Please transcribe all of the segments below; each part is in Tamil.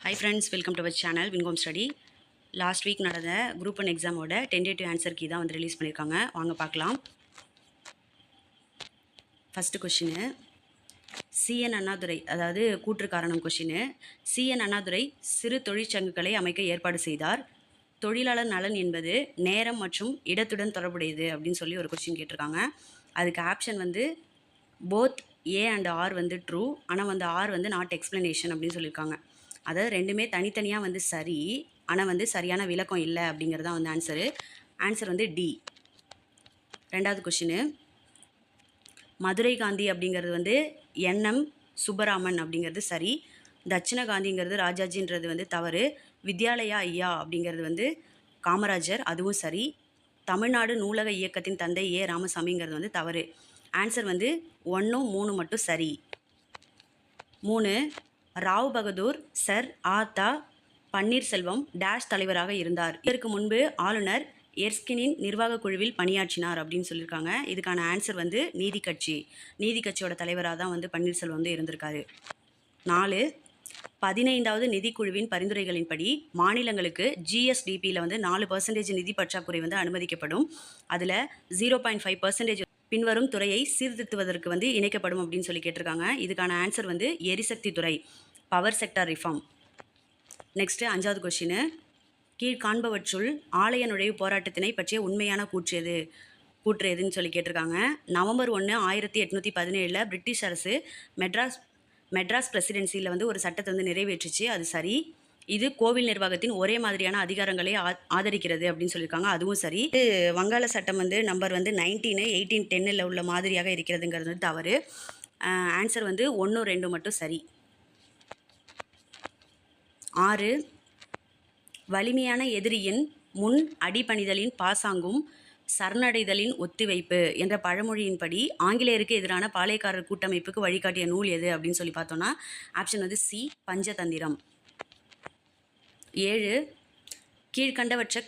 Hi friends, welcome to our channel Wingom Study. Last week நடந்த குரூப் 1 எக்ஸாமோட டென்டேட்டிவ் ஆன்சர் கீ தான் வந்து ரிலீஸ் பண்ணியிருக்காங்க. வாங்க பார்க்கலாம். ஃபஸ்ட்டு கொஷினு, சிஎன் அண்ணாதுரை, அதாவது கூற்று காரணம் கொஷினு. சிஎன் அண்ணாதுரை சிறு தொழிற்சங்கங்களை அமைக்க ஏற்பாடு செய்தார். தொழிலாளர் நலன் என்பது நேரம் மற்றும் இடத்துடன் தொடர்புடையது அப்படின்னு சொல்லி ஒரு கொஷின் கேட்டிருக்காங்க. அதுக்கு ஆப்ஷன் வந்து போத் ஏ அண்ட் ஆர் வந்து ட்ரூ, ஆனால் வந்து ஆர் வந்து நாட் எக்ஸ்ப்ளனேஷன் அப்படின்னு சொல்லியிருக்காங்க. அதாவது ரெண்டுமே தனித்தனியாக வந்து சரி, ஆனால் வந்து சரியான விளக்கம் இல்லை அப்படிங்கிறது தான் வந்து ஆன்சர் வந்து டி. ரெண்டாவது கொஷினு, மதுரை காந்தி அப்படிங்கிறது வந்து என்எம் சுப்பராமன் அப்படிங்கிறது சரி. தட்சிண காந்திங்கிறது ராஜாஜின்றது வந்து தவறு. வித்யாலயா ஐயா அப்படிங்கிறது வந்து காமராஜர், அதுவும் சரி. தமிழ்நாடு நூலக இயக்கத்தின் தந்தை ஏ ராமசாமிங்கிறது வந்து தவறு. ஆன்சர் வந்து 1, 3 மட்டும் சரி. 3, ராவ் பகதூர் சர் ஆத்தா பன்னீர்செல்வம் டேஷ் தலைவராக இருந்தார். இதற்கு முன்பு ஆளுநர் எர்ஸ்கினின் நிர்வாக குழுவில் பணியாற்றினார் அப்படின்னு சொல்லியிருக்காங்க. இதுக்கான ஆன்சர் வந்து நீதி கட்சியோட தலைவராக தான் வந்து பன்னீர்செல்வம் வந்து இருந்திருக்காரு. 4, 15வது நிதிக்குழுவின் பரிந்துரைகளின்படி மாநிலங்களுக்கு ஜிஎஸ்டிபியில் வந்து 4% நிதி பற்றாக்குறை வந்து அனுமதிக்கப்படும். அதில் 0.5% பின்வரும் துறையை சீர்திருத்துவதற்கு வந்து இணைக்கப்படும் அப்படின்னு சொல்லி கேட்டிருக்காங்க. இதுக்கான ஆன்சர் வந்து எரிசக்தி துறை, பவர் செக்டார் ரிஃபார்ம். நெக்ஸ்ட்டு 5வது கொஷினு, கீழ்காண்பவற்றுள் ஆலய நுழைவு போராட்டத்தினை பற்றிய உண்மையான கூற்று எதுன்னு சொல்லி கேட்டிருக்காங்க. நவம்பர் 1, 1817 பிரிட்டிஷ் அரசு மெட்ராஸ் பிரசிடென்சியில் வந்து ஒரு சட்டத்தை வந்து நிறைவேற்றுச்சு, அது சரி. இது கோவில் நிர்வாகத்தின் ஒரே மாதிரியான அதிகாரங்களை ஆதரிக்கிறது அப்படின்னு சொல்லியிருக்காங்க, அதுவும் சரி. வங்காள சட்டம் வந்து நம்பர் வந்து 19, 1810 உள்ள மாதிரியாக இருக்கிறதுங்கிறது வந்து தவறு. ஆன்சர் வந்து 1, 2 மட்டும் சரி. 6, வலிமையான எதிரியின் முன் அடிபணிதலின் பாசாங்கும் சரணடைதலின் ஒத்திவைப்பு என்ற பழமொழியின்படி ஆங்கிலேயருக்கு எதிரான பாளையக்காரர் கூட்டமைப்புக்கு வழிகாட்டிய நூல் எது அப்படின்னு சொல்லி பார்த்தோன்னா ஆப்ஷன் வந்து சி, பஞ்சதந்திரம். 7, கீழ்கண்டவற்றை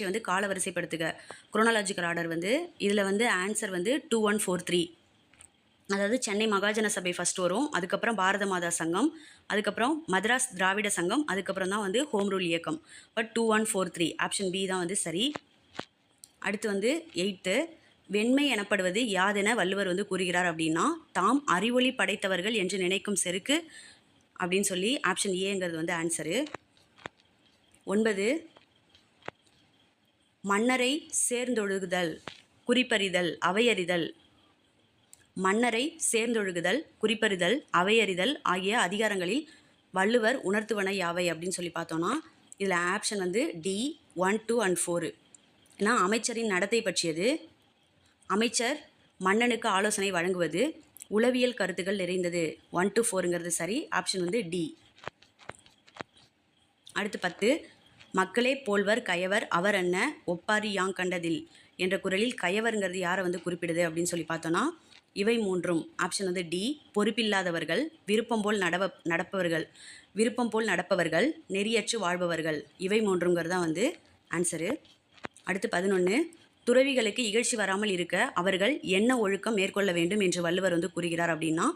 வந்து கால வரிசைப்படுத்துக. குரோனாலாஜிக்கல் ஆர்டர் வந்து இதில் வந்து ஆன்சர் வந்து 2143. அதாவது சென்னை மகாஜன சபை ஃபஸ்ட் வரும், அதுக்கப்புறம் பாரத மாதா சங்கம், அதுக்கப்புறம் மദ്രാஸ் திராவிட சங்கம், அதுக்கப்புறம் தான் வந்து ஹோம் ரூல் இயக்கம். பட் 2143 ஆப்ஷன் பி தான் வந்து சரி. அடுத்து வந்து 8, வெண்மை எனப்படுவது யாதென வள்ளுவர் வந்து கூறுகிறார் அப்படின்னா தாம் அறிவொளி படைத்தவர்கள் என்று நினைக்கும் செருக்கு அப்படின்னு சொல்லி ஆப்ஷன் ஏங்கிறது வந்து ஆன்சரு. 9, மன்னரை சேர்ந்தொழுகுதல் குறிப்பறிதல் அவையறிதல். மன்னரை சேர்ந்தொழுகுதல் குறிப்பறிதல் அவையறிதல் ஆகிய அதிகாரங்களில் வள்ளுவர் உணர்த்துவன யாவை அப்படின்னு சொல்லி பார்த்தோன்னா இதில் ஆப்ஷன் வந்து டி 1, 2 and 4. ஏன்னா அமைச்சரின் நடத்தை பற்றியது, அமைச்சர் மன்னனுக்கு ஆலோசனை வழங்குவது, உளவியல் கருத்துக்கள் நிறைந்தது. 1 to 4ங்கிறது சரி, ஆப்ஷன் வந்து டி. அடுத்து 10, மக்களே போல்வர் கயவர் அவர் அன்ன ஒப்பாரி யாங் கண்டதில் என்ற குரலில் கயவருங்கிறது யாரை வந்து குறிப்பிடுது அப்படின்னு சொல்லி பார்த்தோன்னா இவை மூன்றும். ஆப்ஷன் வந்து டி, பொறுப்பில்லாதவர்கள், விருப்பம் போல் நடப்பவர்கள், நெறியற்று வாழ்பவர்கள். இவை மூன்றுங்கிறது தான் வந்து ஆன்சரு. அடுத்து 11, துறவிகளுக்கு இகழ்ச்சி வராமல் இருக்க அவர்கள் என்ன ஒழுக்கம் மேற்கொள்ள வேண்டும் என்று வள்ளுவர் வந்து கூறுகிறார் அப்படின்னா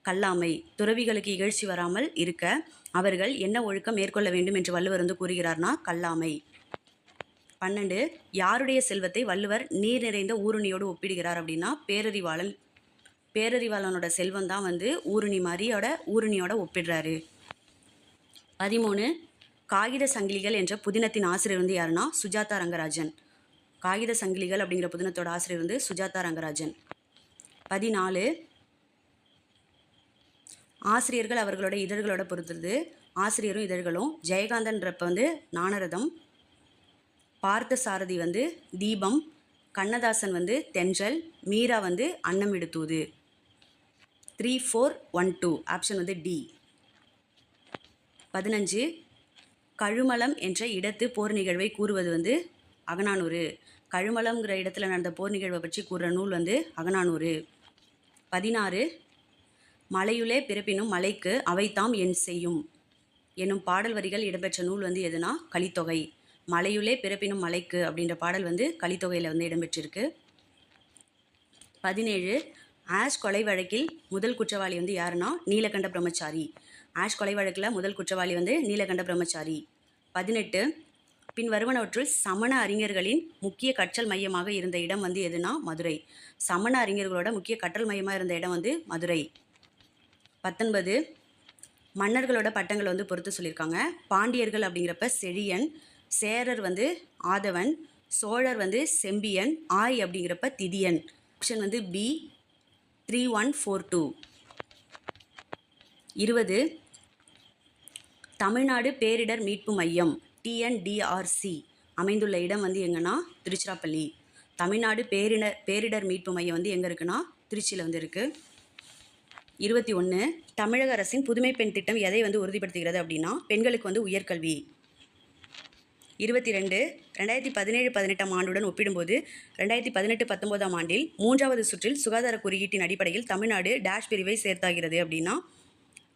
கல்லாமை. துறவிகளுக்கு இகழ்ச்சி வராமல் இருக்க அவர்கள் என்ன ஒழுக்கம் மேற்கொள்ள வேண்டும் என்று வள்ளுவர் வந்து கூறுகிறார்னா கல்லாமை. 12, யாருடைய செல்வத்தை வள்ளுவர் நீர் நிறைந்த ஊருணியோடு ஒப்பிடுகிறார் அப்படின்னா பேரறிவாளனோட செல்வம் தான் வந்து ஊருணியோட ஒப்பிடுறாரு. 13, காகித சங்கிலிகள் என்ற புதினத்தின் ஆசிரியர் வந்து யாருன்னா சுஜாதா ரங்கராஜன். காகித சங்கிலிகள் அப்படிங்கிற புதினத்தோட ஆசிரியர் வந்து சுஜாதா ரங்கராஜன். 14, ஆசிரியர்கள் அவர்களோட இதழ்களோட பொறுத்துறது. ஆசிரியரும் இதழ்களும். ஜெயகாந்தன்றப்ப வந்து ஞானரதம், பார்த்த சாரதி வந்து தீபம், கண்ணதாசன் வந்து தென்றல், மீரா வந்து அன்னமிடுதூது. 3, 4, 1, 2 ஆப்ஷன் வந்து டி. 15, கழுமலம் என்ற இடத்து போர் நிகழ்வை கூறுவது வந்து அகநானூறு. கழுமலம்ங்கிற இடத்துல நடந்த போர் நிகழ்வை பற்றி கூறுற நூல் வந்து அகநானூறு. 16, மலையுளே பிறப்பினும் மலைக்கு அவைத்தாம் என் செய்யும் என்னும் பாடல் வரிகள் இடம்பெற்ற நூல் வந்து எதுனா கலித்தொகை. மலையுளே பிறப்பினும் மலைக்கு அப்படின்ற பாடல் வந்து கலித்தொகையில் வந்து இடம்பெற்றிருக்கு. 17, ஆஷ் கொலை வழக்கில் முதல் குற்றவாளி வந்து யாருன்னா நீலகண்ட பிரம்மச்சாரி. ஆஷ் கொலை வழக்கில் முதல் குற்றவாளி வந்து நீலகண்ட பிரம்மச்சாரி. 18 பின் வருவனவற்றுள் சமண அறிஞர்களின் முக்கிய கற்றல் மையமாக இருந்த இடம் வந்து எதுனா மதுரை. சமண அறிஞர்களோட முக்கிய கற்றல் மையமாக இருந்த இடம் வந்து மதுரை. 19 மன்னர்களோட பட்டங்களை வந்து பொறுத்து சொல்லியிருக்காங்க. பாண்டியர்கள் அப்படிங்கிறப்ப செழியன், சேரர் வந்து ஆதவன், சோழர் வந்து செம்பியன், ஆய் அப்படிங்கிறப்ப திதியன். ஆப்ஷன் வந்து பி 3142. 20 தமிழ்நாடு பேரிடர் மீட்பு மையம் TNDRC அமைந்துள்ள இடம் வந்து எங்கன்னா திருச்சிராப்பள்ளி. தமிழ்நாடு பேரிடர் மீட்பு மையம் வந்து எங்கே இருக்குன்னா திருச்சியில் வந்து இருக்குது. 21 தமிழக அரசின் புதுமை பெண் திட்டம் எதை வந்து உறுதிப்படுத்துகிறது அப்படின்னா பெண்களுக்கு வந்து உயர்கல்வி. 22 2017-18 ஆண்டுடன் ஒப்பிடும்போது 2018-19 ஆண்டில் 3வது சுற்றில் சுகாதார குறியீட்டின் அடிப்படையில் தமிழ்நாடு டேஷ் பிரிவை சேர்த்தாகிறது அப்படின்னா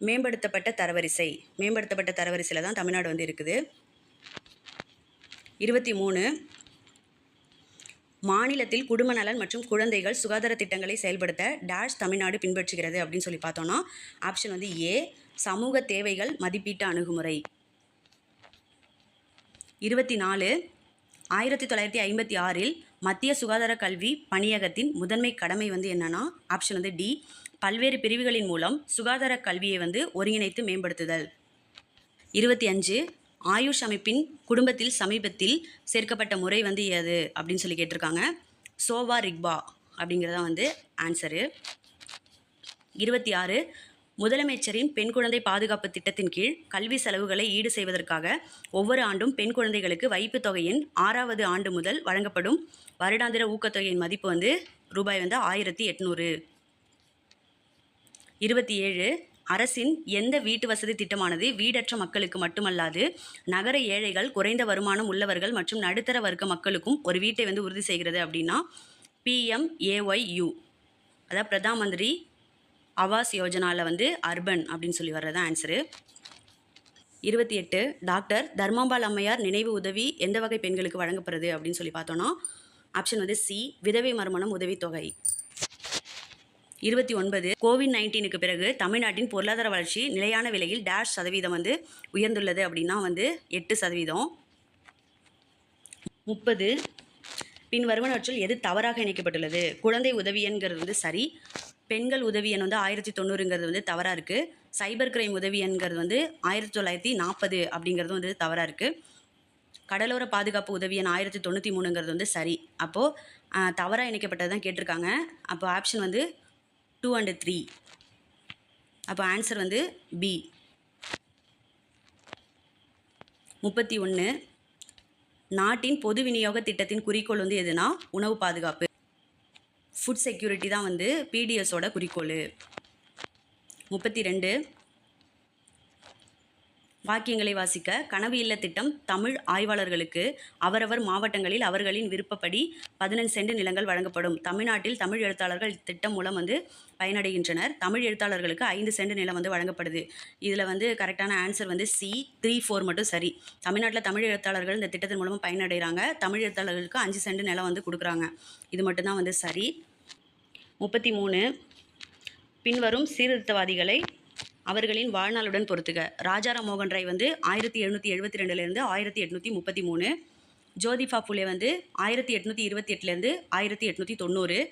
மேம்படுத்தப்பட்ட தரவரிசையில் தான் தமிழ்நாடு வந்து இருக்குது. 23 மாநிலத்தில் குடும்ப நலன் மற்றும் குழந்தைகள் சுகாதார திட்டங்களை செயல்படுத்த டேஷ் தமிழ்நாடு பின்பற்றுகிறது அப்படின்னு சொல்லி பார்த்தோன்னா ஆப்ஷன் வந்து ஏ சமூக தேவைகள் மதிப்பீட்டு அணுகுமுறை. 24 1956 மத்திய சுகாதார கல்வி பணியகத்தின் முதன்மை கடமை வந்து என்னன்னா ஆப்ஷன் வந்து டி பல்வேறு பிரிவுகளின் மூலம் சுகாதார கல்வியை வந்து ஒருங்கிணைத்து மேம்படுத்துதல். 25 ஆயுஷ் அமைப்பின் குடும்பத்தில் சமீபத்தில் சேர்க்கப்பட்ட முறை வந்து எது அப்படின்னு சொல்லி கேட்டிருக்காங்க. சோவா ரிக்பா அப்படிங்கிறதா வந்து ஆன்சரு. 26 முதலமைச்சரின் பெண் குழந்தை பாதுகாப்பு திட்டத்தின் கீழ் கல்வி செலவுகளை ஈடு செய்வதற்காக ஒவ்வொரு ஆண்டும் பெண் குழந்தைகளுக்கு வைப்பு தொகையின் 6வது ஆண்டு முதல் வழங்கப்படும் வருடாந்திர ஊக்கத்தொகையின் மதிப்பு வந்து ரூபாய் வந்து 1800. 27 அரசின் எந்த வீட்டு வசதி திட்டமானது வீடற்ற மக்களுக்கு மட்டுமல்லாது நகர ஏழைகள், குறைந்த வருமானம் உள்ளவர்கள் மற்றும் நடுத்தர வர்க்க மக்களுக்கும் ஒரு வீட்டை வந்து உறுதி செய்கிறது அப்படின்னா PMAYU, அதாவது பிரதான் மந்திரி ஆவாஸ் யோஜனாவில் வந்து அர்பன் அப்படின்னு சொல்லி வர்றது ஆன்சரு. 28 டாக்டர் தர்மாம்பாள் அம்மையார் நினைவு உதவி எந்த வகை பெண்களுக்கு வழங்கப்படுறது அப்படின்னு சொல்லி பார்த்தோன்னா ஆப்ஷன் வந்து சி விதவை மறுமணம் உதவித்தொகை. 29 COVID-19க்கு பிறகு தமிழ்நாட்டின் பொருளாதார வளர்ச்சி நிலையான விலையில் டேஷ் சதவீதம் வந்து உயர்ந்துள்ளது அப்படின்னா வந்து 8%. 30 பின் வருவனவற்றில் எது தவறாக இணைக்கப்பட்டுள்ளது. குழந்தை உதவியன்கிறது வந்து சரி, பெண்கள் உதவியன் வந்து 1090ங்கிறது வந்து தவறாக இருக்குது. சைபர் கிரைம் உதவியன்கிறது வந்து 1940 அப்படிங்கிறது வந்து தவறாக இருக்குது. கடலோர பாதுகாப்பு உதவியன் 1093ங்கிறது வந்து சரி. அப்போது தவறாக இணைக்கப்பட்டது தான் கேட்டிருக்காங்க. அப்போ ஆப்ஷன் வந்து 2 and 3. அப்போ ஆன்சர் வந்து பி. 31 நாட்டின் பொது விநியோக திட்டத்தின் குறிக்கோள் வந்து எதுனா உணவு பாதுகாப்பு, ஃபுட் செக்யூரிட்டி தான் வந்து PDSோட குறிக்கோள். 32 வாக்கியங்களை வாசிக்க. கனவு இல்ல திட்டம் தமிழ் ஆய்வாளர்களுக்கு அவரவர் மாவட்டங்களில் அவர்களின் விருப்பப்படி 15 சென்ட் நிலங்கள் வழங்கப்படும். தமிழ்நாட்டில் தமிழ் எழுத்தாளர்கள் திட்டம் மூலம் வந்து பயனடைகின்றனர். தமிழ் எழுத்தாளர்களுக்கு 5 சென்ட் நிலம் வந்து வழங்கப்படுது. இதில் வந்து கரெக்டான ஆன்சர் வந்து C 3, 4 மட்டும் சரி. தமிழ்நாட்டில் தமிழ் எழுத்தாளர்கள் இந்த திட்டத்தின் மூலமாக பயனடைகிறாங்க. தமிழ் எழுத்தாளர்களுக்கு 5 சென்ட் நிலம் வந்து கொடுக்குறாங்க. இது மட்டும்தான் வந்து சரி. 33 பின்வரும் சீர்திருத்தவாதிகளை அவர்களின் வாழ்நாளுடன் பொறுத்துக. ராஜாராம் மோகன் ராய் வந்து 1772 1833, ஜோதிபா புலே வந்து 1828 1890,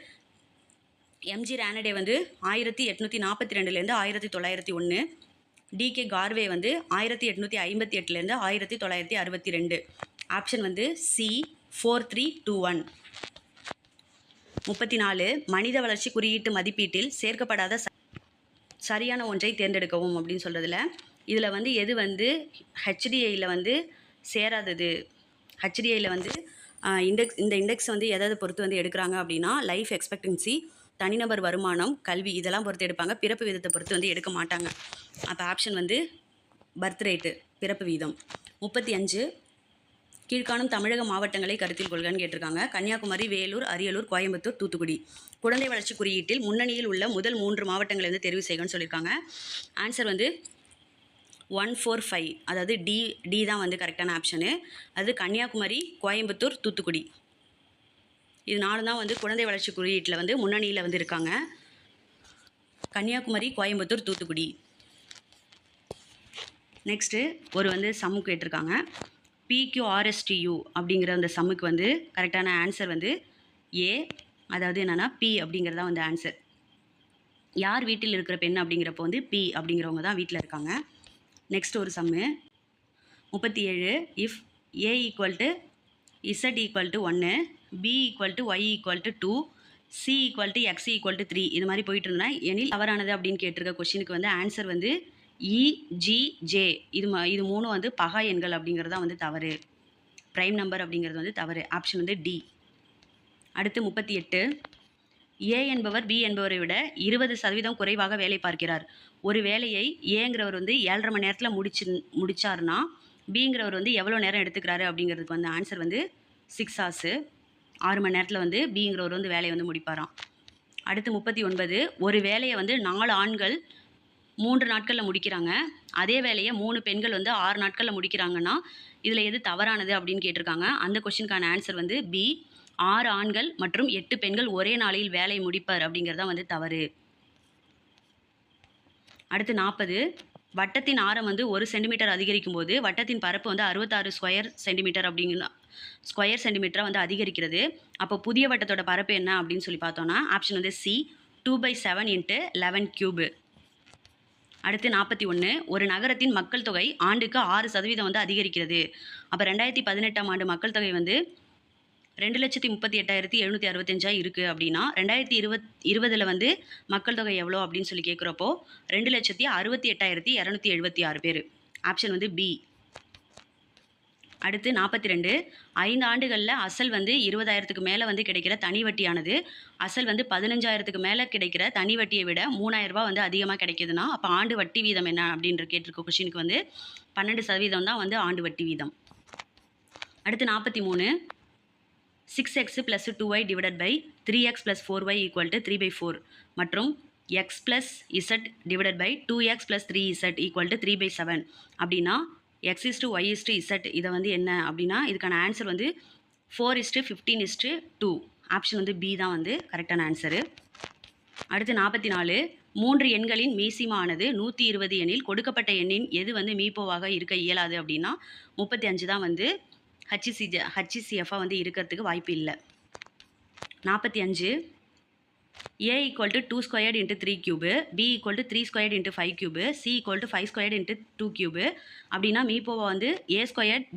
MG ரானடே வந்து 1842 1901, DK கார்வே வந்து 1858 1962. ஆப்ஷன் வந்து C 4321. 34 மனித வளர்ச்சி குறியீட்டு மதிப்பீட்டில் சேர்க்கப்படாத சரியான ஒன்றை தேர்ந்தெடுக்கவும் அப்படின்னு சொல்கிறதுல இதில் வந்து எது வந்து HDIயில் வந்து சேராதது. HDIயில் வந்து இந்த இண்டெக்ஸ் வந்து எதாவது பொறுத்து வந்து எடுக்கிறாங்க அப்படின்னா லைஃப் எக்ஸ்பெக்டன்சி, தனிநபர் வருமானம், கல்வி இதெல்லாம் பொறுத்து எடுப்பாங்க. பிறப்பு வீதத்தை பொறுத்து வந்து எடுக்க மாட்டாங்க. அப்போ ஆப்ஷன் வந்து பர்த் ரேட்டு, பிறப்பு வீதம். 35 கீழ்காணும் தமிழக மாவட்டங்களை கருத்தில் கொள்கன்னு கேட்டிருக்காங்க. கன்னியாகுமரி, வேலூர், அரியலூர், கோயம்புத்தூர், தூத்துக்குடி. குழந்தை வளர்ச்சி குறியீட்டில் முன்னணியில் உள்ள முதல் 3 மாவட்டங்களை வந்து தெரிவு செய்யணும்னு சொல்லியிருக்காங்க. ஆன்சர் வந்து 145, அதாவது டி தான் வந்து கரெக்டான ஆப்ஷனு. அது கன்னியாகுமரி, கோயம்புத்தூர், தூத்துக்குடி. இது 4 தான் வந்து குழந்தை வளர்ச்சி குறியீட்டில் வந்து முன்னணியில் வந்து இருக்காங்க. கன்னியாகுமரி, கோயம்புத்தூர், தூத்துக்குடி. நெக்ஸ்ட்டு ஒரு வந்து சம்மு கேட்டிருக்காங்க. PQRSTU அப்படிங்கிற அந்த சம்முக்கு வந்து கரெக்டான ஆன்சர் வந்து ஏ, அதாவது என்னென்னா பி அப்படிங்கிறது தான் வந்து ஆன்சர். யார் வீட்டில் இருக்கிற பெண் அப்படிங்கிறப்போ வந்து பி அப்படிங்கிறவங்க தான் வீட்டில் இருக்காங்க. நெக்ஸ்ட் ஒரு சம்மு 37. If A equal to Z equal to 1, B equal to Y equal to 2, C equal to X equal to 3 இது மாதிரி போயிட்டு இருந்தா எனில் தவறானது அப்படின்னு கேட்டிருக்க கொஸ்டினுக்கு வந்து ஆன்சர் வந்து இஜிஜே. இது மூணும் வந்து பகா எண்கள் அப்படிங்கிறது தான் வந்து தவறு. ப்ரைம் நம்பர் அப்படிங்கிறது வந்து தவறு. ஆப்ஷன் வந்து டி. அடுத்து 38. ஏ என்பவர் பி என்பவரை விட 20% குறைவாக வேலை பார்க்கிறார். ஒரு வேலையை ஏங்கிறவர் வந்து 7.5 மணி நேரத்தில் முடிச்சாருன்னா பிங்கிறவர் வந்து எவ்வளோ நேரம் எடுத்துக்கிறாரு அப்படிங்கிறதுக்கு வந்து ஆன்சர் வந்து 6 hours. 6 மணி நேரத்தில் வந்து பிங்கிறவர் வந்து வேலையை வந்து முடிப்பாராம். அடுத்து 39. ஒரு வேலையை வந்து 4 ஆண்கள் 3 நாட்களில் முடிக்கிறாங்க. அதே வேலையை 3 பெண்கள் வந்து 6 நாட்களில் முடிக்கிறாங்கன்னா இதில் எது தவறானது அப்படின்னு கேட்டிருக்காங்க. அந்த கொஸ்டினுக்கான ஆன்சர் வந்து பி. 6 ஆண்கள் மற்றும் 8 பெண்கள் ஒரே நாளில் வேலை முடிப்பார் அப்படிங்கிறதா வந்து தவறு. அடுத்து 40. வட்டத்தின் ஆரம் வந்து 1 சென்டிமீட்டர் அதிகரிக்கும் போது வட்டத்தின் பரப்பு வந்து 66 ஸ்கொயர் சென்டிமீட்டராக வந்து அதிகரிக்கிறது. அப்போ புதிய வட்டத்தோட பரப்பு என்ன அப்படின்னு சொல்லி பார்த்தோன்னா ஆப்ஷன் வந்து சி 2/7 × 11 cube. அடுத்து 41. ஒரு நகரத்தின் மக்கள் தொகை ஆண்டுக்கு 6% வந்து அதிகரிக்கிறது. அப்போ 2018ஆம் ஆண்டு மக்கள் தொகை வந்து 2,38,765 இருக்குது அப்படின்னா 2020 வந்து மக்கள் தொகை எவ்வளோ அப்படின்னு சொல்லி கேட்குறப்போ 2,68,276 பேர். ஆப்ஷன் வந்து பி. அடுத்து 42. 5 ஆண்டுகளில் அசல் வந்து 20,000க்கு மேலே வந்து கிடைக்கிற தனி வட்டியானது அசல் வந்து 15,000க்கு மேலே கிடைக்கிற தனி வட்டியை விட 3,000 ரூபாய் வந்து அதிகமாக கிடைக்குதுன்னா அப்போ ஆண்டு வட்டி வீதம் என்ன அப்படின்ற கேட்டிருக்க கொஸ்டினுக்கு வந்து 12% தான் வந்து ஆண்டு வட்டி வீதம். அடுத்து 43. 6x + 2y / 3x + 4y = 3/4 மற்றும் x + z / 2x + 3z = 3/7 அப்படின்னா x = y = z இதை வந்து என்ன அப்படின்னா இதுக்கான ஆன்சர் வந்து 4:15:2. ஆப்ஷன் வந்து பி தான் வந்து கரெக்டான ஆன்சரு. அடுத்து 44. 3 எண்களின் மீசிமானது 120 எனில் கொடுக்கப்பட்ட எண்ணின் எது வந்து மீப்போவாக இருக்க இயலாது அப்படின்னா 35 தான் வந்து HCF வந்து இருக்கிறதுக்கு வாய்ப்பு இல்லை. 45. A = 2² × 3 cube, B = 3² × 5 cube, C = 5² × 2 cube அப்படின்னா மீப்போவா வந்து A²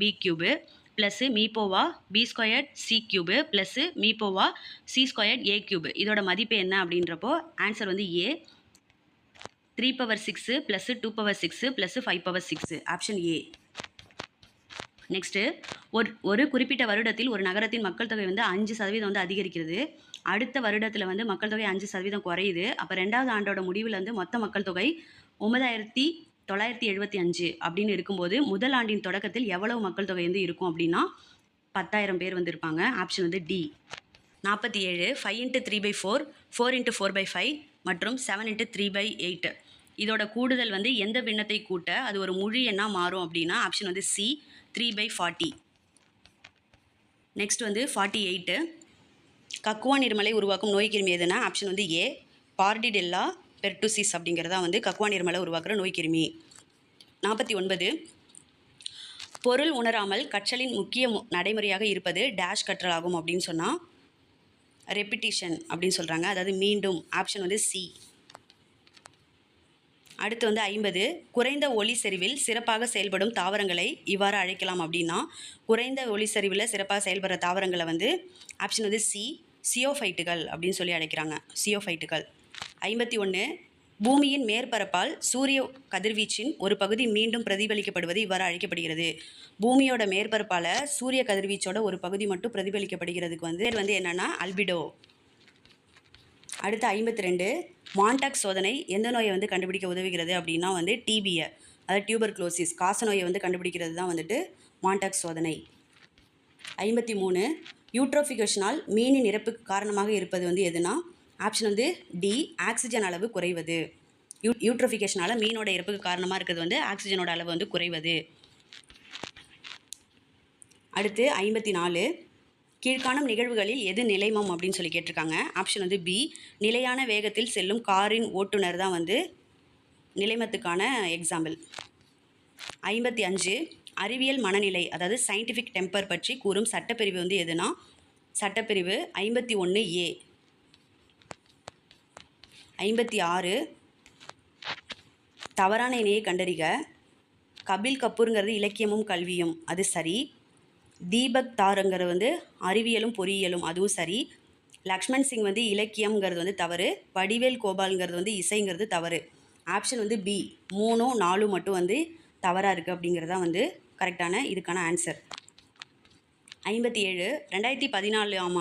B³ plus மீப்போவா B² C³ plus மீப்போவா C² A³ இதோட மதிப்பு என்ன அப்படின்றப்போ ஆன்சர் வந்து ஏ 3/6 plus 2/6 plus 5/6. Option A. Next ஒரு குறிப்பிட்ட வருடத்தில் ஒரு நகரத்தின் மக்கள் தொகை வந்து 5% வந்து அதிகரிக்கிறது. அடுத்த வருடத்தில் வந்து மக்கள் தொகை 5% குறையுது. அப்போ 2வது ஆண்டோட முடிவில் வந்து மொத்த மக்கள் தொகை 9,975 அப்படின்னு இருக்கும்போது முதல் ஆண்டின் தொடக்கத்தில் எவ்வளவு மக்கள் தொகை வந்து இருக்கும் அப்படின்னா 10,000 பேர் வந்து இருப்பாங்க. ஆப்ஷன் வந்து டி. 47. 5 × 3/4, 4 × 4/5 மற்றும் 7 × 3/8 இதோட கூடுதல் வந்து எந்த பின்னத்தை கூட்ட அது ஒரு முழு எண்ணாக மாறும் அப்படின்னா ஆப்ஷன் வந்து சி 3/40. நெக்ஸ்ட் வந்து 48. கக்குவா நீர்மலை உருவாக்கும் நோய்க்கிருமி எதுனா ஆப்ஷன் வந்து ஏ பார்டிடெல்லா பெர்டுசிஸ் அப்படிங்கிறதா வந்து கக்குவா நீர்மலை உருவாக்குற நோய்க்கிருமி. 49. பொருள் உணராமல் கற்றலின் முக்கிய நடைமுறையாக இருப்பது டேஷ் கற்றல் ஆகும் அப்படின்னு சொன்னால் ரெப்பிட்டிஷன் அப்படின்னு சொல்கிறாங்க, அதாவது மீண்டும். ஆப்ஷன் வந்து சி. அடுத்து வந்து 50. குறைந்த ஒளி செறிவில் சிறப்பாக செயல்படும் தாவரங்களை இவ்வாறு அழைக்கலாம் அப்படின்னா குறைந்த ஒளி செறிவில் சிறப்பாக செயல்படுற தாவரங்களை வந்து ஆப்ஷன் வந்து சி சியோஃபைட்டுகள் அப்படின்னு சொல்லி அழைக்கிறாங்க. சியோஃபைட்டுகள். 51. பூமியின் மேற்பரப்பால் சூரிய கதிர்வீச்சின் ஒரு பகுதி மீண்டும் பிரதிபலிக்கப்படுவது இவ்வாறு அழைக்கப்படுகிறது. பூமியோட மேற்பரப்பால் சூரிய கதிர்வீச்சோட ஒரு பகுதி மட்டும் பிரதிபலிக்கப்படுகிறதுக்கு வந்து என்னென்னா அல்பிடோ. அடுத்து 52. மான்டாக் சோதனை எந்த நோயை வந்து கண்டுபிடிக்க உதவுகிறது அப்படின்னா வந்து டிபியை, அதாவது டியூபர்குலோசிஸ் காச நோயை வந்து கண்டுபிடிக்கிறது தான் வந்துட்டு மான்டாக் சோதனை. 53. யூட்ரோஃபிகேஷனால் மீனின் இறப்புக்கு காரணமாக இருப்பது வந்து எதுனா ஆப்ஷன் வந்து டி ஆக்சிஜன் அளவு குறைவது. யூட்ரோஃபிகேஷனால் மீனோட இறப்புக்கு காரணமாக இருக்கிறது வந்து ஆக்சிஜனோட அளவு வந்து குறைவது. அடுத்து 54. கீழ்காணும் நிகழ்வுகளில் எது நிலைமம் அப்படின்னு சொல்லி கேட்டிருக்காங்க. ஆப்ஷன் வந்து பி நிலையான வேகத்தில் செல்லும் காரின் ஓட்டுநர் தான் வந்து நிலைமத்துக்கான எக்ஸாம்பிள். 55 அறிவியல் மனநிலை அதாவது சயின்டிஃபிக் டெம்பர் பற்றி கூறும் சட்டப்பிரிவு வந்து எதுனா சட்டப்பிரிவு 51A. 56 தவறான இணையை கண்டறிக. கபில் கபூருங்கிறது இலக்கியமும் கல்வியும், அது சரி. தீபக் தாருங்கிறது வந்து அறிவியலும் பொறியியலும், அதுவும் சரி. லக்ஷ்மண் சிங் வந்து இலக்கியம்ங்கிறது வந்து தவறு. வடிவேல் கோபால்ங்கிறது வந்து இசைங்கிறது தவறு. ஆப்ஷன் வந்து பி 3, 4 மட்டும் வந்து தவறாக இருக்குது அப்படிங்கிறதா வந்து கரெக்டான இதுக்கான ஆன்சர். 57 2014ஆம்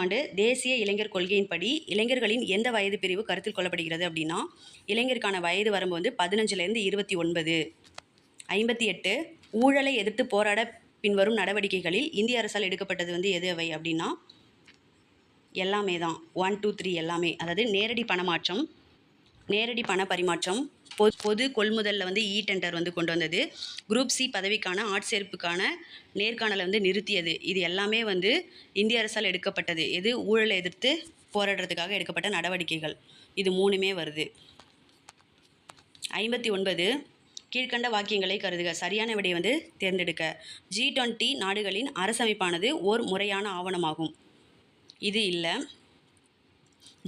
ஆண்டு தேசிய இளைஞர் கொள்கையின்படி இளைஞர்களின் எந்த வயது பிரிவு கருத்தில் கொள்ளப்படுகிறது அப்படின்னா இளைஞருக்கான வயது வரம்பு வந்து 15லேருந்து 29. 58 ஊழலை எதிர்த்து போராட பின்வரும் நடவடிக்கைகளில் இந்திய அரசால் எடுக்கப்பட்டது வந்து எது அவை அப்படின்னா எல்லாமே தான் 1, 2, 3 எல்லாமே. அதாவது நேரடி பண பரிமாற்றம், பொது கொள்முதலில் வந்து டெண்டர் வந்து கொண்டு வந்தது, குரூப் சி பதவிக்கான ஆட்சேர்ப்புக்கான நேர்காணலை வந்து நிறுத்தியது. இது எல்லாமே வந்து இந்திய அரசால் எடுக்கப்பட்டது. இது ஊழலை எதிர்த்து போராடுறதுக்காக எடுக்கப்பட்ட நடவடிக்கைகள். இது 3மே வருது. 59 கீழ்கண்ட வாக்கியங்களை கருதுக. சரியான விடையை வந்து தேர்ந்தெடுக்க. G20 நாடுகளின் அரசமைப்பானது ஓர் முறையான ஆவணமாகும். இது இல்லை.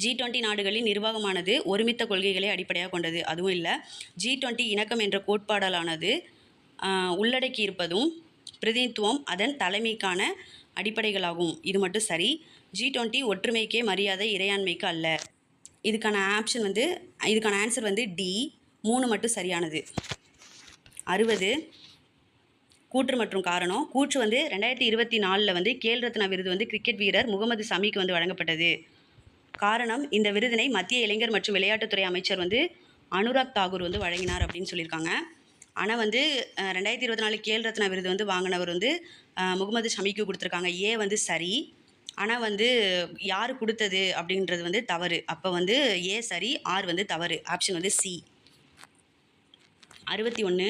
G20 நாடுகளின் நிர்வாகமானது ஒருமித்த கொள்கைகளை அடிப்படையாக கொண்டது, அதுவும் இல்லை. G20 இணக்கம் என்ற கோட்பாடலானது உள்ளடக்கி இருப்பதும் பிரதிநிதித்துவம் அதன் தலைமைக்கான அடிப்படைகளாகும், இது மட்டும் சரி. G20 ஒற்றுமைக்கே மரியாதை, இறையாண்மைக்கு அல்ல. இதுக்கான ஆன்சர் வந்து டி 3 மட்டும் சரியானது. 60 கூற்று மற்றும் காரணம். கூற்று வந்து 2024 வந்து கேல் ரத்னா விருது வந்து கிரிக்கெட் வீரர் முகமது சமிக்கு வந்து வழங்கப்பட்டது. காரணம், இந்த விருதினை மத்திய இளைஞர் மற்றும் விளையாட்டுத்துறை அமைச்சர் வந்து அனுராக் தாக்கூர் வந்து வழங்கினார் அப்படின்னு சொல்லியிருக்காங்க. ஆனால் வந்து 2024 கேல் ரத்னா விருது வந்து வாங்கினவர் வந்து முகமது ஷமிக்கு கொடுத்துருக்காங்க. ஏ வந்து சரி, ஆனால் வந்து யார் கொடுத்தது அப்படின்றது வந்து தவறு. அப்போ வந்து ஏ சரி, ஆர் வந்து தவறு. ஆப்ஷன் வந்து சி. 61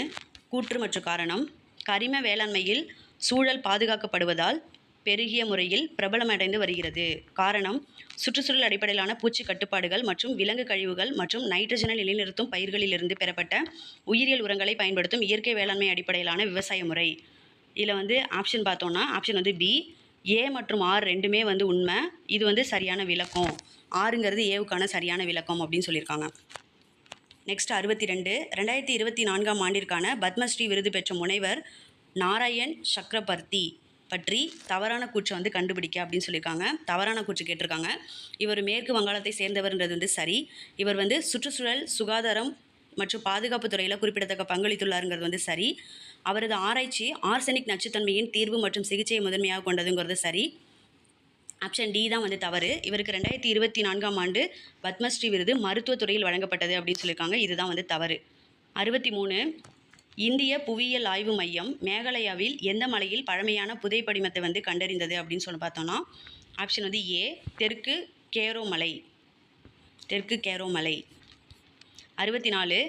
கூற்று மற்றும் காரணம். கரிம வேளாண்மையில் சூழல் பாதுகாக்கப்படுவதால் பெருகிய முறையில் பிரபலமடைந்து வருகிறது. காரணம், சுற்றுச்சூழல் அடிப்படையிலான பூச்சி கட்டுப்பாடுகள் மற்றும் விலங்கு கழிவுகள் மற்றும் நைட்ரஜனை நிலைநிறுத்தும் பயிர்களிலிருந்து பெறப்பட்ட உயிரியல் உரங்களை பயன்படுத்தும் இயற்கை வேளாண்மை அடிப்படையிலான விவசாய முறை. இதில் வந்து ஆப்ஷன் பார்த்தோன்னா ஆப்ஷன் வந்து பி. ஏ மற்றும் ஆர் ரெண்டுமே வந்து உண்மை. இது வந்து சரியான விளக்கம். ஆறுங்கிறது ஏவுக்கான சரியான விளக்கம் அப்படின்னு சொல்லியிருக்காங்க. நெக்ஸ்ட் 62 2024ஆம் ஆண்டிற்கான பத்மஸ்ரீ விருது பெற்ற முனைவர் நாராயண் சக்கரபர்த்தி பற்றி தவறான கூற்றை வந்து கண்டுபிடிக்க அப்படின்னு சொல்லியிருக்காங்க. தவறான கூற்று கேட்டிருக்காங்க. இவர் மேற்கு வங்காளத்தை சேர்ந்தவர்ன்றது வந்து சரி. இவர் வந்து சுற்றுச்சூழல், சுகாதாரம் மற்றும் பாதுகாப்பு துறையில் குறிப்பிடத்தக்க பங்களித்துள்ளாருங்கிறது வந்து சரி. அவரது ஆராய்ச்சி ஆர்சனிக் நச்சுத்தன்மையின் தீர்வு மற்றும் சிகிச்சையை முதன்மையாக கொண்டதுங்கிறது சரி. ஆப்ஷன் டி தான் வந்து தவறு. இவருக்கு 2024ஆம் ஆண்டு பத்மஸ்ரீ விருது மருத்துவத்துறையில் வழங்கப்பட்டது அப்படின்னு சொல்லியிருக்காங்க. இதுதான் வந்து தவறு. 63 இந்திய புவியியல் ஆய்வு மையம் மேகாலயாவில் எந்த மலையில் பழமையான புதை படிமத்தை வந்து கண்டறிந்தது அப்படின்னு சொல்லி பார்த்தோன்னா ஆப்ஷன் வந்து ஏ தெற்கு கேரோ மலை. 64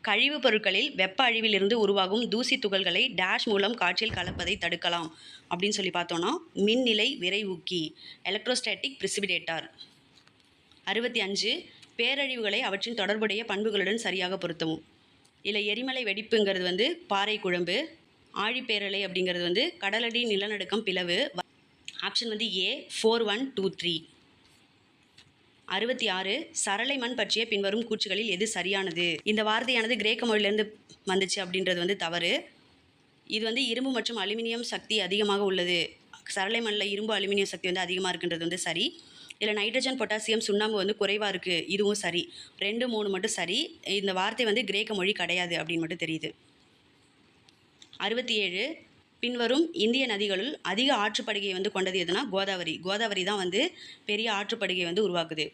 கழிவுப் பொருட்களில் வெப்ப அழிவிலிருந்து உருவாகும் தூசி துகள்களை டேஷ் மூலம் காற்றில் கலப்பதை தடுக்கலாம் அப்படின்னு சொல்லி பார்த்தோன்னா மின்னிலை விரைவூக்கி, எலக்ட்ரோஸ்டாட்டிக் பிரிசிபிடேட்டர். 65 பேரழிவுகளை அவற்றின் தொடர்புடைய பண்புகளுடன் சரியாக பொருத்தவும். இதில் எரிமலை வெடிப்புங்கிறது வந்து பாறை குழம்பு, ஆழிப்பேரலை அப்படிங்கிறது வந்து கடலடி நிலநடுக்கம் பிளவு. ஆப்ஷன் வந்து ஏ 4123. 66 சரளை மண் பற்றிய பின்வரும் கூற்றுகளில் எது சரியானது. இந்த வார்த்தையானது கிரேக்க மொழியிலேருந்து வந்துச்சு அப்படின்றது வந்து தவறு. இது வந்து இரும்பு மற்றும் அலுமினியம் சக்தி அதிகமாக உள்ளது. சரளை மண்ணில் இரும்பு அலுமினியம் சக்தி வந்து அதிகமாக இருக்குன்றது வந்து சரி. இதில் நைட்ரஜன், பொட்டாசியம், சுண்ணாம்பு வந்து குறைவாக இருக்குது, இதுவும் சரி. 2, 3 மட்டும் சரி. இந்த வார்த்தை வந்து கிரேக்க மொழி கிடையாது அப்படின்னு மட்டும் தெரியுது. 67 பின்வரும் இந்திய நதிகளுள் அதிக ஆற்றுப்படுகையை வந்து கொண்டது எதுனா கோதாவரி தான் வந்து பெரிய ஆற்றுப்படுகையை வந்து உருவாக்குது.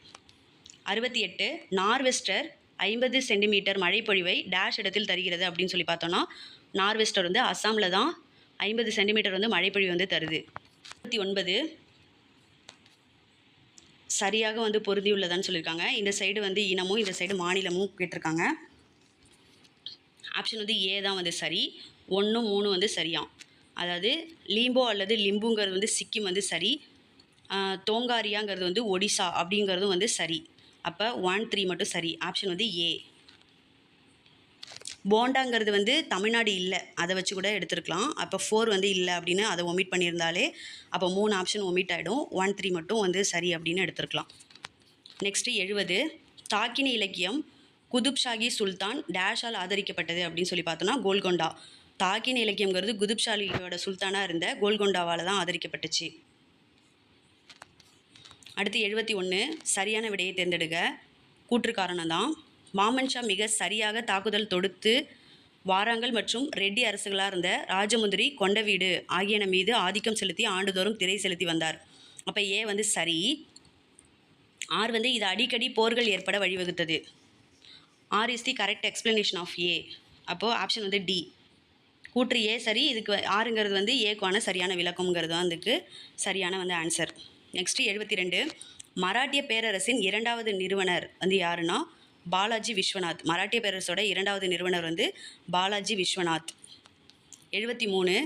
68 நார்வெஸ்டர் 50 சென்டிமீட்டர் மழைப்பொழிவை டேஷ் இடத்தில் தருகிறது அப்படின்னு சொல்லி பார்த்தோன்னா நார்வெஸ்டர் வந்து அஸ்ஸாமில் தான் 50 சென்டிமீட்டர் வந்து மழைப்பொழிவு வந்து தருது. 69 சரியாக வந்து பொருந்தியுள்ளதான்னு சொல்லியிருக்காங்க. இந்த சைடு வந்து இனமும் இந்த சைடு மாநிலமும் கேட்டிருக்காங்க. ஆப்ஷன் வந்து ஏ தான் வந்து சரி. 1, 3 வந்து சரியாம். அதாவது லீம்போ அல்லது லிம்புங்கிறது வந்து சிக்கிம் வந்து சரி. தோங்காரியாங்கிறது வந்து ஒடிசா அப்படிங்கிறதும் வந்து சரி. அப்போ 1, 3 மட்டும் சரி. ஆப்ஷன் வந்து ஏ. போண்டாங்கிறது வந்து தமிழ்நாடு இல்லை, அதை வச்சு கூட எடுத்துருக்கலாம். அப்போ 4 வந்து இல்லை அப்படின்னு அதை ஒமிட் பண்ணியிருந்தாலே அப்போ 3 ஆப்ஷன் ஒமிட் ஆகிடும். 1, 3 மட்டும் வந்து சரி அப்படின்னு எடுத்துருக்கலாம். நெக்ஸ்ட்டு 70. தாக்கினி இலக்கியம் குதுப்ஷாகி சுல்தான் டேஷால் ஆதரிக்கப்பட்டது அப்படின்னு சொல்லி பார்த்தோன்னா கோல்கொண்டா. தாக்கினி இலக்கியங்கிறது குதுப்ஷாலியோட சுல்தானாக இருந்த கோல்கொண்டாவால் தான் ஆதரிக்கப்பட்டுச்சு. அடுத்து 71. சரியான விடையை தேர்ந்தெடுக்க. கூற்று காரணம் தான். மாமன் ஷா மிக சரியாக தாக்குதல் தொடுத்து வாராங்கல் மற்றும் ரெட்டி அரசுகளாக இருந்த ராஜமுந்திரி, கொண்டவீடு ஆகியன மீது ஆதிக்கம் செலுத்தி ஆண்டுதோறும் திரை செலுத்தி வந்தார். அப்போ ஏ வந்து சரி. ஆர் வந்து இது அடிக்கடி போர்கள் ஏற்பட வழிவகுத்தது. Are is the correct explanation of A. அப்போது ஆப்ஷன் வந்து டி. கூற்று ஏ சரி. இதுக்கு ஆறுங்கிறது வந்து ஏக்கான சரியான விளக்கம்ங்கிறது தான் அதுக்கு சரியான வந்து ஆன்சர். நெக்ஸ்ட்டு 72. மராட்டிய பேரரசின் 2வது நிறுவனர் வந்து யாருன்னா பாலாஜி விஸ்வநாத். மராட்டிய பேரரசோட 2வது நிறுவனர் வந்து பாலாஜி விஸ்வநாத். 73.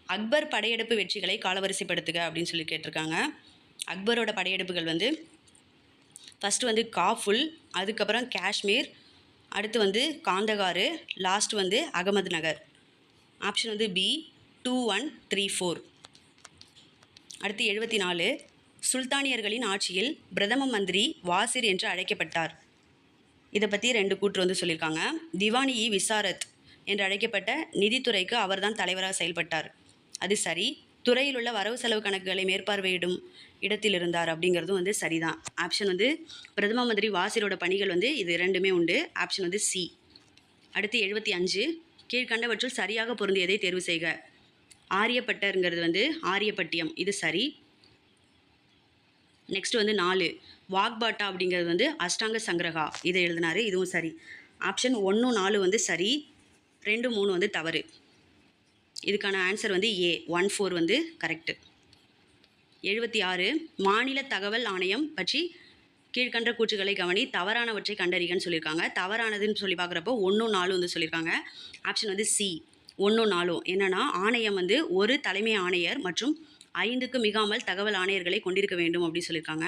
அக்பர் படையெடுப்பு வெற்றிகளை காலவரிசைப்படுத்துக அப்படின்னு சொல்லி கேட்டிருக்காங்க. அக்பரோட படையெடுப்புகள் வந்து ஃபஸ்ட்டு வந்து காஃபுல், அதுக்கப்புறம் காஷ்மீர், அடுத்து வந்து காந்தகாரு, லாஸ்ட் வந்து அகமது நகர். ஆப்ஷன் வந்து பி 2, 1, 3, 4. அடுத்து 74. சுல்தானியர்களின் ஆட்சியில் பிரதம மந்திரி வாசிர் என்று அழைக்கப்பட்டார். இதை பற்றி 2 கூற்று வந்து சொல்லியிருக்காங்க. திவானி விசாரத் என்று அழைக்கப்பட்ட நிதித்துறைக்கு அவர்தான் தலைவராக செயல்பட்டார். அது சரி. துறையில் உள்ள வரவு செலவு கணக்குகளை மேற்பார்வையிடும் இடத்தில் இருந்தார் அப்படிங்கிறதும் வந்து சரிதான். ஆப்ஷன் வந்து பிரதம மந்திரி வாசிரோட பணிகள் வந்து இது 2மே உண்டு. ஆப்ஷன் வந்து சி. அடுத்து 75. கீழ்கண்டவற்றுள் சரியாக பொருந்தியதை தேர்வு செய்க. ஆரியப்பட்டருங்கிறது வந்து ஆரியப்பட்டியம், இது சரி. நெக்ஸ்ட் வந்து 4. வாக்பாட்டா அப்படிங்கிறது வந்து அஷ்டாங்க சங்கிரகா, இதை எழுதினாரு, இதுவும் சரி. ஆப்ஷன் 1, 4 வந்து சரி, 2, 3 வந்து தவறு. இதுக்கான ஆன்சர் வந்து ஏ 1, 4 வந்து கரெக்டு. 76. மாநில தகவல் ஆணையம் பற்றி கீழ்கண்ட கூற்றுகளை கவனி, தவறானவற்றை கண்டறிகன்னு சொல்லியிருக்காங்க. தவறானதுன்னு சொல்லி பார்க்குறப்போ 1, 4 வந்து சொல்லியிருக்காங்க. ஆப்ஷன் வந்து சி 1, 4. என்னென்னா ஆணையம் வந்து ஒரு தலைமை ஆணையர் மற்றும் 5க்கு மிகாமல் தகவல் ஆணையர்களை கொண்டிருக்க வேண்டும் அப்படின்னு சொல்லியிருக்காங்க.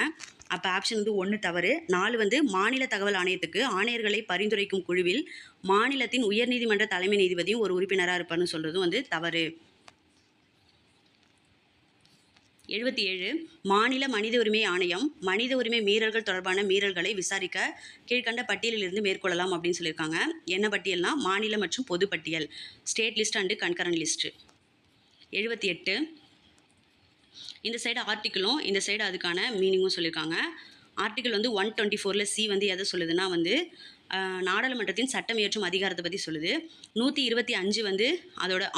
அப்போ ஆப்ஷன் வந்து 1 தவறு. 4 வந்து மாநில தகவல் ஆணையத்துக்கு ஆணையர்களை பரிந்துரைக்கும் குழுவில் மாநிலத்தின் உயர்நீதிமன்ற தலைமை நீதிபதியும் ஒரு உறுப்பினராக இருப்பார்னு சொல்கிறதும் வந்து தவறு. 77. மாநில மனித உரிமை ஆணையம் மனித உரிமை மீறல்கள் தொடர்பான மீறல்களை விசாரிக்க கீழ்கண்ட பட்டியலிலிருந்து மேற்கொள்ளலாம் அப்படின்னு சொல்லியிருக்காங்க. என்ன பட்டியல்னா மாநில மற்றும் பொது பட்டியல், state list and concurrent list. 78. இந்த சைடு ஆர்டிக்கிளும் இந்த சைடு அதுக்கான மீனிங்கும் சொல்லியிருக்காங்க. ஆர்டிக்கிள் வந்து 124ல் சி வந்து எதை சொல்லுதுன்னா வந்து நாடாளுமன்றத்தின் சட்டம் இயற்றும் அதிகாரத்தை பற்றி சொல்லுது. 125 வந்து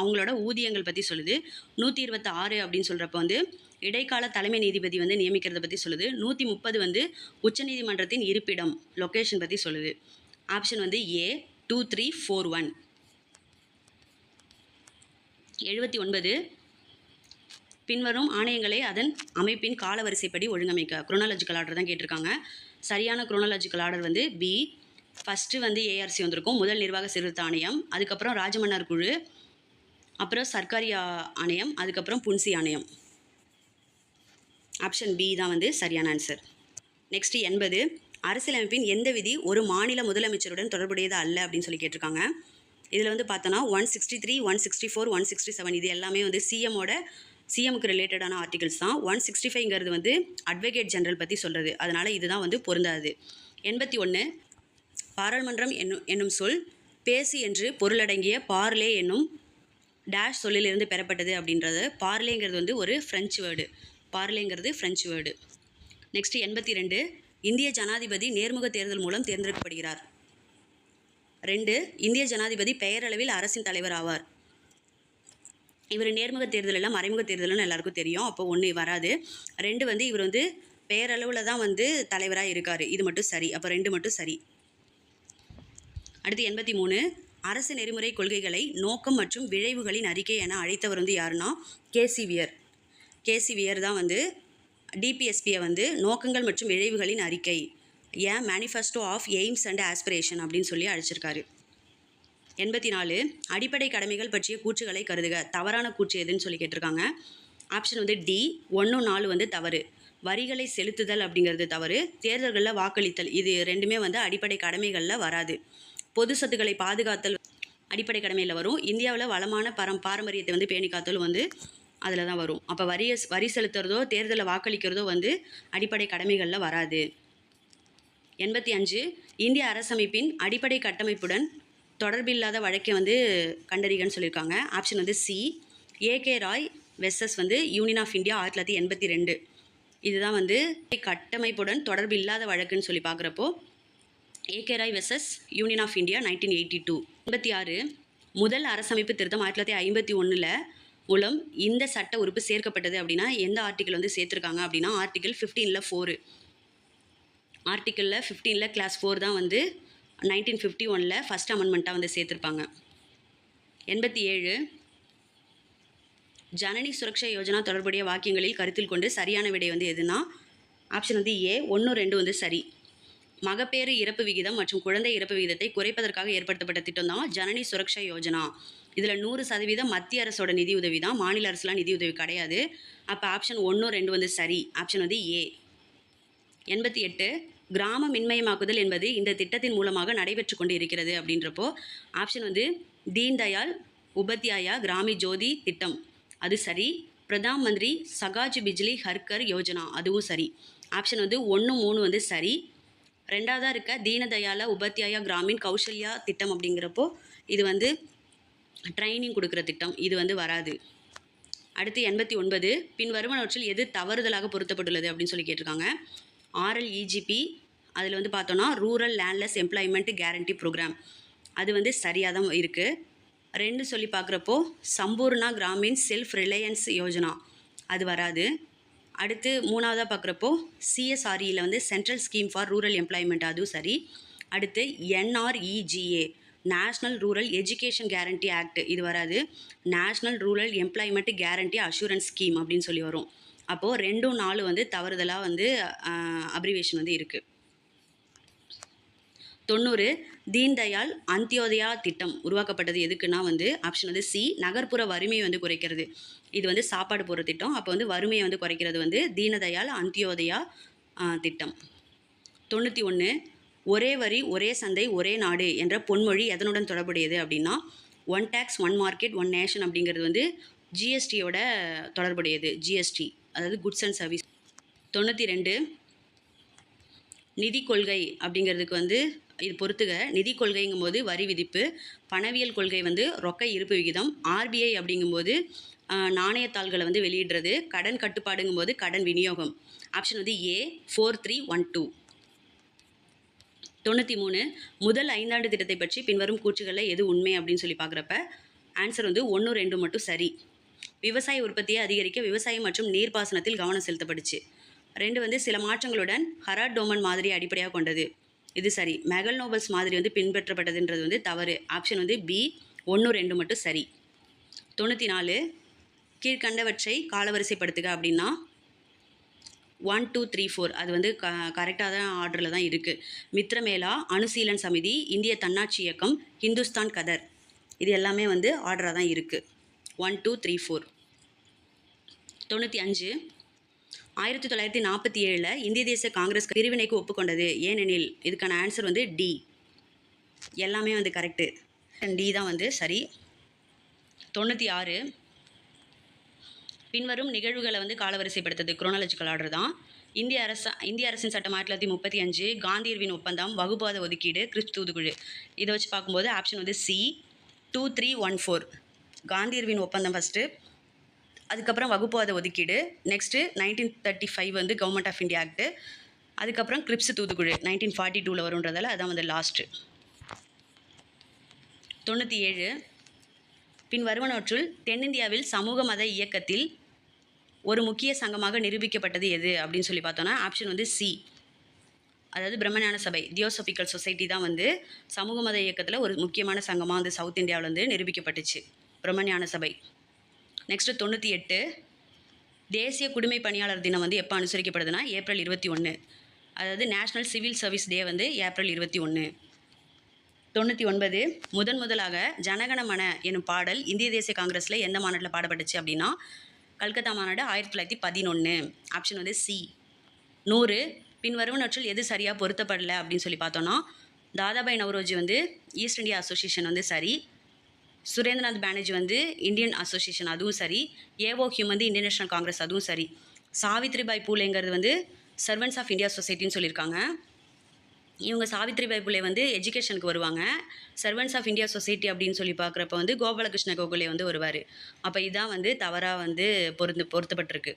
அவங்களோட ஊதியங்கள் பற்றி சொல்லுது. 126 அப்படின்னு சொல்கிறப்ப வந்து இடைக்கால தலைமை நீதிபதி வந்து நியமிக்கிறத பற்றி சொல்லுது. 130 வந்து உச்சநீதிமன்றத்தின் இருப்பிடம், லொக்கேஷன் பற்றி சொல்லுது. ஆப்ஷன் வந்து ஏ 2, 3, 4, 1. 79. பின்வரும் ஆணையங்களை அதன் அமைப்பின் காலவரிசைப்படி ஒழுங்கமைக்க. குரோனாலஜிக்கல் ஆர்டர் தான் கேட்டிருக்காங்க. சரியான குரோனாலஜிக்கல் ஆர்டர் வந்து பி. ஃபஸ்ட்டு வந்து ஏஆர்சி வந்திருக்கும், முதல் நிர்வாக சீர்திருத்த ஆணையம், அதுக்கப்புறம் ராஜமன்னார் குழு, அப்புறம் சர்க்காரி ஆணையம், அதுக்கப்புறம் புன்சி ஆணையம். ஆப்ஷன் பி தான் வந்து சரியான ஆன்சர். நெக்ஸ்ட் 80. அரசியலமைப்பின் எந்த விதி ஒரு மாநில முதலமைச்சருடன் தொடர்புடையது அல்ல அப்படின்னு சொல்லி கேட்டிருக்காங்க. இதில் வந்து பார்த்தோன்னா 163, 164, 167 இது எல்லாமே வந்து சிஎம்க்கு ரிலேட்டடான ஆர்டிகல்ஸ் தான். 165ங்கிறது வந்து அட்வொகேட் ஜெனரல் பற்றி சொல்கிறது, அதனால் இதுதான் வந்து பொருந்தாது. 81. பாராளுமன்றம் என்னும் சொல் பேசு என்று பொருளடங்கிய பார்லே என்னும் டேஷ் சொல்லிலிருந்து பெறப்பட்டது அப்படின்றது. பார்லேங்கிறது வந்து ஒரு ஃப்ரெஞ்சு வேர்டு. பார்லேங்கிறது ஃப்ரெஞ்சு வேர்டு. நெக்ஸ்ட் 82. இந்திய ஜனாதிபதி நேர்முக தேர்தல் மூலம் தேர்ந்தெடுக்கப்படுகிறார். 2. இந்திய ஜனாதிபதி பெயரளவில் அரசின் தலைவர் ஆவார். இவர் நேர்முக தேர்தல் எல்லாம் மறைமுக தேர்தல்னு எல்லாருக்கும் தெரியும், அப்போ 1 வராது. 2 வந்து இவர் வந்து பெயரளவில் தான் வந்து தலைவராக இருக்கார், இது மட்டும் சரி. அப்போ 2 மட்டும் சரி. அடுத்து 83. அரசு நெறிமுறை கொள்கைகளை நோக்கம் மற்றும் விளைவுகளின் அறிக்கை என அழைத்தவர் வந்து யாருன்னா கேசிவியர் தான் வந்து டிபிஎஸ்பியை வந்து நோக்கங்கள் மற்றும் விளைவுகளின் அறிக்கை, manifesto of aims and aspiration அப்படின்னு சொல்லி அழைச்சிருக்காரு. 84. அடிப்படை கடமைகள் பற்றிய கூற்றுகளை கருதுக. தவறான கூற்று எதுன்னு சொல்லி கேட்டிருக்காங்க. ஆப்ஷன் வந்து டி 1, 4 வந்து தவறு. வரிகளை செலுத்துதல் அப்படிங்கிறது தவறு. தேர்தல்களில் வாக்களித்தல் இது 2மே வந்து அடிப்படை கடமைகளில் வராது. பொது சொத்துக்களை பாதுகாத்தல் அடிப்படை கடமையில் வரும். இந்தியாவில் வளமான பாரம்பரியத்தை வந்து பேணி காத்தலும் வந்து அதில் தான் வரும். அப்போ வரி செலுத்துறதோ தேர்தலில் வாக்களிக்கிறதோ வந்து அடிப்படை கடமைகளில் வராது. 85 இந்திய அரசமைப்பின் அடிப்படை கட்டமைப்புடன் தொடர்பில்லாத வழக்கை வந்து கண்டறிகன்னு சொல்லியிருக்காங்க. ஆப்ஷன் வந்து சி. ஏகே ராய் வெர்சஸ் வந்து யூனியன் ஆஃப் இந்தியா 1982. இதுதான் வந்து கட்டமைப்புடன் தொடர்பு இல்லாத வழக்குன்னு சொல்லி பார்க்குறப்போ A K Roy versus union of India 1982. 86 முதல் அரசமைப்பு திருத்தம் 1951 மூலம் இந்த சட்ட உறுப்பு சேர்க்கப்பட்டது அப்படின்னா எந்த ஆர்டிக்கல் வந்து சேர்த்துருக்காங்க அப்படின்னா ஆர்டிக்கல் 15ல் 4. ஆர்டிக்கலில் 15ல் கிளாஸ் 4 தான் வந்து 1951 ஃபர்ஸ்ட் அமெண்ட்மெண்ட்டாக வந்து சேர்த்துருப்பாங்க. 87 ஜனனி சுரக்ஷா யோஜனா தொடர்புடைய வாக்கியங்களில் கருத்தில் கொண்டு சரியான விடை வந்து எதுனா ஆப்ஷன் வந்து ஏ 1, 2 வந்து சரி. மகப்பேறு இறப்பு விகிதம் மற்றும் குழந்தை இறப்பு விகிதத்தை குறைப்பதற்காக ஏற்படுத்தப்பட்ட திட்டம் தான் ஜனனி சுரக்ஷா யோஜனா. இதில் 100% மத்திய அரசோட நிதியுதவி தான், மாநில அரசுலாம் நிதியுதவி கிடையாது. அப்போ ஆப்ஷன் 1, 2 வந்து சரி. ஆப்ஷன் வந்து ஏ. 88 கிராம மின்மயமாக்குதல் என்பது இந்த திட்டத்தின் மூலமாக நடைபெற்று கொண்டு இருக்கிறது அப்படின்றப்போ ஆப்ஷன் வந்து தீன் தயாள் உபாத்யாயா கிராமி ஜோதி திட்டம், அது சரி. பிரதான் மந்திரி சகாஜ் பிஜ்லி ஹர்கர் யோஜனா, அதுவும் சரி. ஆப்ஷன் வந்து 1, 3 வந்து சரி. ரெண்டாவதாக இருக்க தீனதயாள உபாத்யாயா கிராமின் கௌசல்யா திட்டம் அப்படிங்கிறப்போ இது வந்து ட்ரைனிங் கொடுக்குற திட்டம், இது வந்து வராது. அடுத்து 89 பின் வருவனவற்றில் எது தவறுதலாக பொருத்தப்பட்டுள்ளது அப்படின்னு சொல்லி கேட்டிருக்காங்க. RLEGP அதில் வந்து பார்த்தோன்னா rural landless employment guarantee program, அது வந்து சரியாக தான் இருக்குது. 2 சொல்லி பார்க்குறப்போ சம்பூர்ணா கிராமின் செல்ஃப் ரிலையன்ஸ் யோஜனா, அது வராது. அடுத்து 3வதாக பார்க்குறப்போ CSREயில் வந்து central scheme for rural employment, அதுவும் சரி. அடுத்து NREGA national rural education guarantee act, இது வராது. National rural employment guarantee assurance scheme அப்படின்னு சொல்லி வரும். அப்போது 2, 4 வந்து தவறுதலாக வந்து அப்ரிவேஷன் வந்து இருக்குது. 90 தீன் தயாள் அந்தியோதயா திட்டம் உருவாக்கப்பட்டது எதுக்குன்னா வந்து ஆப்ஷன் வந்து சி. நகர்ப்புற வறுமையை வந்து குறைக்கிறது, இது வந்து சாப்பாடு போடுற திட்டம். அப்போ வந்து வறுமையை வந்து குறைக்கிறது வந்து தீனதயாள் அந்தியோதயா திட்டம். 91 ஒரே வரி ஒரே சந்தை ஒரே நாடு என்ற பொன்மொழி எதனுடன் தொடர்புடையது அப்படின்னா one tax one market one nation அப்படிங்கிறது வந்து ஜிஎஸ்டியோட தொடர்புடையது. ஜிஎஸ்டி அதாவது குட்ஸ் அண்ட் சர்வீஸ். 92 நிதி கொள்கை அப்படிங்கிறதுக்கு வந்து இது பொறுத்துக. நிதி கொள்கைங்கும் போது வரி விதிப்பு, பணவியல் கொள்கை வந்து ரொக்க இருப்பு விகிதம், RBI அப்படிங்கும்போது நாணயத்தாள்களை வந்து வெளியிடுறது, கடன் கட்டுப்பாடுங்கும் போது கடன் விநியோகம். ஆப்ஷன் வந்து ஏ 4312. 93 முதல் 5 ஆண்டு திட்டத்தை பற்றி பின்வரும் கூற்றுகளில் எது உண்மை அப்படின்னு சொல்லி பார்க்குறப்ப ஆன்சர் வந்து 1, 2 மட்டும் சரி. விவசாய உற்பத்தியை அதிகரிக்க விவசாயம் மற்றும் நீர்ப்பாசனத்தில் கவனம் செலுத்தப்படுச்சு. 2 வந்து சில மாற்றங்களுடன் ஹராட் டோமன் மாதிரி அடிப்படையாக கொண்டது, இது சரி. மெகல் நோபல்ஸ் மாதிரி வந்து பின்பற்றப்பட்டதுன்றது வந்து தவறு. ஆப்ஷன் வந்து பி 1, 2 மட்டும் சரி. 94 கீழ்கண்டவற்றை காலவரிசைப்படுத்துக அப்படின்னா 1, 2, 3, 4 அது வந்து கரெக்டாக தான் ஆர்டரில் தான் இருக்குது. மித்ரமேளா, அணுசீலன் சமிதி, இந்திய தன்னாட்சி இயக்கம், ஹிந்துஸ்தான் கதர், இது எல்லாமே வந்து ஆர்டராக தான் இருக்குது. 1, 2, 3, 4. 95 1947 இந்திய தேசிய காங்கிரஸ் பிரிவினைக்கு ஒப்புக்கொண்டது ஏனெனில் இதுக்கான ஆன்சர் வந்து டி. எல்லாமே வந்து கரெக்டு, டி தான் வந்து சரி. 96 பின்வரும் நிகழ்வுகளை வந்து காலவரிசைப்படுத்துது, குரோனாலஜிக்கல் ஆர்டர் தான். இந்திய அரசின் சட்டம் 1935, காந்தியர்வின் ஒப்பந்தம், வகுப்பாத ஒதுக்கீடு, கிரிப்ஸ் தூதுக்குழு, இதை வச்சு பார்க்கும்போது ஆப்ஷன் வந்து சி 2314. காந்தியர்வின் ஒப்பந்தம் ஃபஸ்ட்டு, அதுக்கப்புறம் வகுப்பாத ஒதுக்கீடு, நெக்ஸ்ட்டு 1935 வந்து கவர்மெண்ட் ஆஃப் இந்தியா ஆக்டு, அதுக்கப்புறம் கிரிப்ஸ் தூதுக்குழு 1942 வரும்ன்றதால அதான் வந்து லாஸ்ட்டு. 97 பின் வருவனவற்றுள் தென்னிந்தியாவில் சமூக மத இயக்கத்தில் ஒரு முக்கிய சங்கமாக நிரூபிக்கப்பட்டது எது அப்படின்னு சொல்லி பார்த்தோன்னா ஆப்ஷன் வந்து சி. அதாவது பிரம்மஞான சபை, தியோசபிக்கல் சொசைட்டி தான் வந்து சமூக மத இயக்கத்தில் ஒரு முக்கியமான சங்கமாக வந்து சவுத் இந்தியாவில் வந்து நிரூபிக்கப்பட்டுச்சு, பிரம்மஞான சபை. நெக்ஸ்ட்டு 98 தேசிய குடிமை பணியாளர் தினம் வந்து எப்போ அனுசரிக்கப்படுதுன்னா ஏப்ரல் 21. அதாவது நேஷ்னல் சிவில் சர்வீஸ் டே வந்து ஏப்ரல் 21. 99 முதலாக ஜனகணமன எனும் பாடல் இந்திய தேசிய காங்கிரஸில் எந்த மாநாட்டில் பாடப்பட்டுச்சு அப்படின்னா கல்கத்தா மாநாடு 1911. ஆப்ஷன் வந்து சி. 100 பின் வருவனவற்றில் எது சரியாக பொருத்தப்படலை அப்படின்னு சொல்லி பார்த்தோன்னா தாதாபாய் நவ்ரோஜி வந்து ஈஸ்ட் இந்தியா அசோசியேஷன் வந்து சரி. சுரேந்திரநாத் பானர்ஜி வந்து இந்தியன் அசோசியேஷன் அதுவும் சரி, ஏஓ ஹியூம் வந்து இந்தியன் நேஷனல் காங்கிரஸ் அதுவும் சரி. சாவித்ரிபாய் பூலேங்கிறது வந்து சர்வன்ட்ஸ் ஆஃப் இந்தியா சொசைட்டின்னு சொல்லியிருக்காங்க. இவங்க சாவித்ரிபாய் பூலே வந்து எஜுகேஷனுக்கு வருவாங்க. சர்வன்ட்ஸ் ஆஃப் இந்தியா சொசைட்டி அப்படின்னு சொல்லி பார்க்குறப்ப வந்து கோபாலகிருஷ்ண கோகலே வந்து வருவார். அப்போ இதான் வந்து தவறாக வந்து பொருத்தப்பட்டிருக்கு.